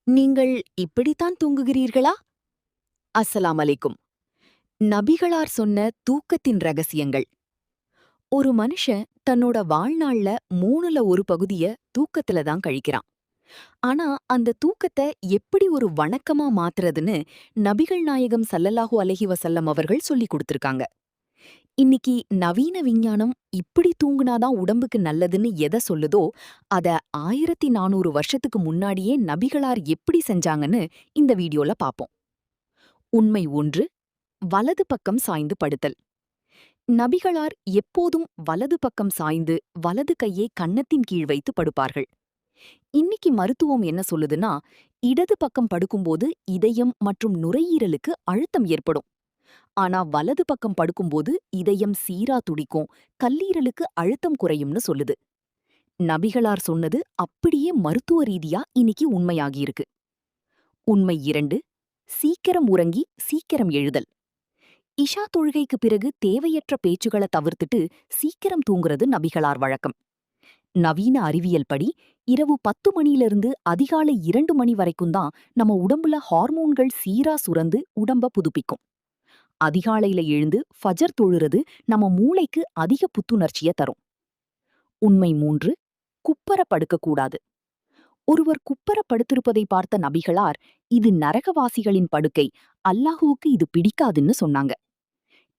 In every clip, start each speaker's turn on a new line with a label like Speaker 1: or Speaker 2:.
Speaker 1: நீங்கள் இப்படித்தான் தூங்குகிறீர்களா? அஸ்ஸலாம் அலைக்கும். நபிகளார் சொன்ன தூக்கத்தின் ரகசியங்கள். ஒரு மனுஷன் தன்னோட வாழ்நாள்ல மூணுல ஒரு பகுதிய தூக்கத்துல தான் கழிக்கிறான். ஆனா அந்த தூக்கத்தை எப்படி ஒரு வணக்கமா மாத்துறதுன்னு நபிகள் நாயகம் ஸல்லல்லாஹு அலைஹி வஸல்லம் அவர்கள் சொல்லிக் கொடுத்திருக்காங்க. இன்னைக்கு நவீன விஞ்ஞானம் இப்படி தூங்குனாதான் உடம்புக்கு நல்லதுன்னு எதை சொல்லுதோ அத 1400 வருஷத்துக்கு முன்னாடியே நபிகளார் எப்படி செஞ்சாங்கன்னு இந்த வீடியோல பாப்போம். உண்மை 1. வலது பக்கம் சாய்ந்து படுத்தல். நபிகளார் எப்போதும் வலது பக்கம் சாய்ந்து வலது கையை கன்னத்தின் கீழ் வைத்து படுப்பார்கள். இன்னைக்கு மருத்துவம் என்ன சொல்லுதுன்னா, இடது பக்கம் படுக்கும்போது இதயம் மற்றும் நுரையீரலுக்கு அழுத்தம் ஏற்படும். ஆனா வலது பக்கம் படுக்கும்போது இதயம் சீரா துடிக்கும், கல்லீரலுக்கு அழுத்தம் குறையும்னு சொல்லுது. நபிகளார் சொன்னது அப்படியே மருத்துவ ரீதியா இன்னைக்கு உண்மையாகியிருக்கு. உண்மை 2. சீக்கிரம் உறங்கி சீக்கிரம் எழுதல். இஷா தொழுகைக்கு பிறகு தேவையற்ற பேச்சுகளை தவிர்த்துட்டு சீக்கிரம் தூங்குறது நபிகளார் வழக்கம். நவீன அறிவியல் படி இரவு 10 மணியிலிருந்து அதிகாலை 2 மணி வரைக்கும் தான் நம்ம உடம்புல ஹார்மோன்கள் சீரா சுரந்து உடம்ப புதுப்பிக்கும். அதிகாலையில எழுந்து ஃபஜர் தொழுறது நம்ம மூளைக்கு அதிக புத்துணர்ச்சிய தரும். உண்மை 3. குப்பர படுக்கக்கூடாது. ஒருவர் குப்பர படுத்திருப்பதை பார்த்த நபிகளார், இது நரகவாசிகளின் படுக்கை, அல்லாஹுவுக்கு இது பிடிக்காதுன்னு சொன்னாங்க.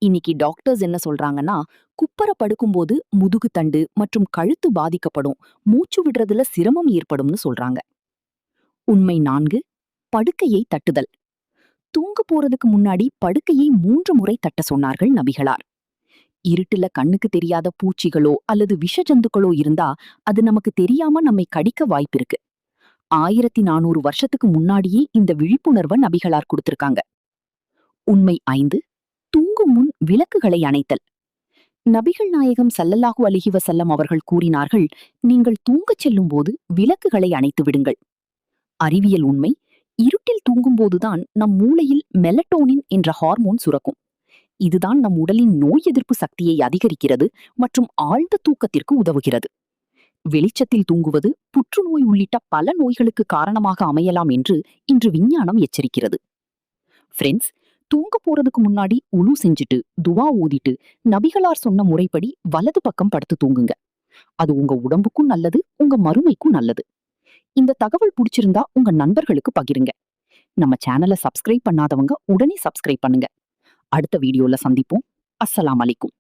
Speaker 1: இன்னைக்கு டாக்டர்ஸ் என்ன சொல்றாங்கன்னா, குப்பர படுக்கும்போது முதுகு தண்டு மற்றும் கழுத்து பாதிக்கப்படும், மூச்சு விடுறதுல சிரமம் ஏற்படும்னு சொல்றாங்க. உண்மை 4. படுக்கையை தட்டுதல். தூங்க போறதுக்கு முன்னாடி படுக்கையை 3 முறை தட்ட சொன்னார்கள் நபிகளார். இருட்டுல கண்ணுக்கு தெரியாத பூச்சிகளோ அல்லது விஷ ஜந்துக்களோ இருந்தா அது நமக்கு தெரியாம நம்மை கடிக்க வாய்ப்பிருக்கு. 1400 வருஷத்துக்கு முன்னாடியே இந்த விழிப்புணர்வை நபிகளார் கொடுத்திருக்காங்க. உண்மை 5. தூங்கும் முன் விளக்குகளை அணைத்தல். நபிகள் நாயகம் ஸல்லல்லாஹு அலைஹி வஸல்லம் அவர்கள் கூறினார்கள், நீங்கள் தூங்கச் செல்லும் போது விளக்குகளை அணைத்து விடுங்கள். அறிவியல் உண்மை, இருட்டில் தூங்கும்போதுதான் நம் மூளையில் மெலட்டோனின் என்ற ஹார்மோன் சுரக்கும். இதுதான் நம் உடலின் நோய் எதிர்ப்பு சக்தியை அதிகரிக்கிறது மற்றும் ஆழ்ந்த தூக்கத்திற்கு உதவுகிறது. வெளிச்சத்தில் தூங்குவது புற்றுநோய் உள்ளிட்ட பல நோய்களுக்கு காரணமாக அமையலாம் என்று இன்று விஞ்ஞானம் எச்சரிக்கிறது. ஃப்ரெண்ட்ஸ், தூங்க போறதுக்கு முன்னாடி உளு செஞ்சுட்டு துவா ஓதிட்டு நபிகளார் சொன்ன முறைப்படி வலது பக்கம் படுத்து தூங்குங்க. அது உங்க உடம்புக்கும் நல்லது, உங்க மறுமைக்கும் நல்லது. இந்த தகவல் பிடிச்சிருந்தா உங்க நண்பர்களுக்கு பகிருங்க. நம்ம சேனலை சப்ஸ்கிரைப் பண்ணாதவங்க உடனே சப்ஸ்கிரைப் பண்ணுங்க. அடுத்த வீடியோல சந்திப்போம். அஸ்ஸலாமு அலைக்கும்.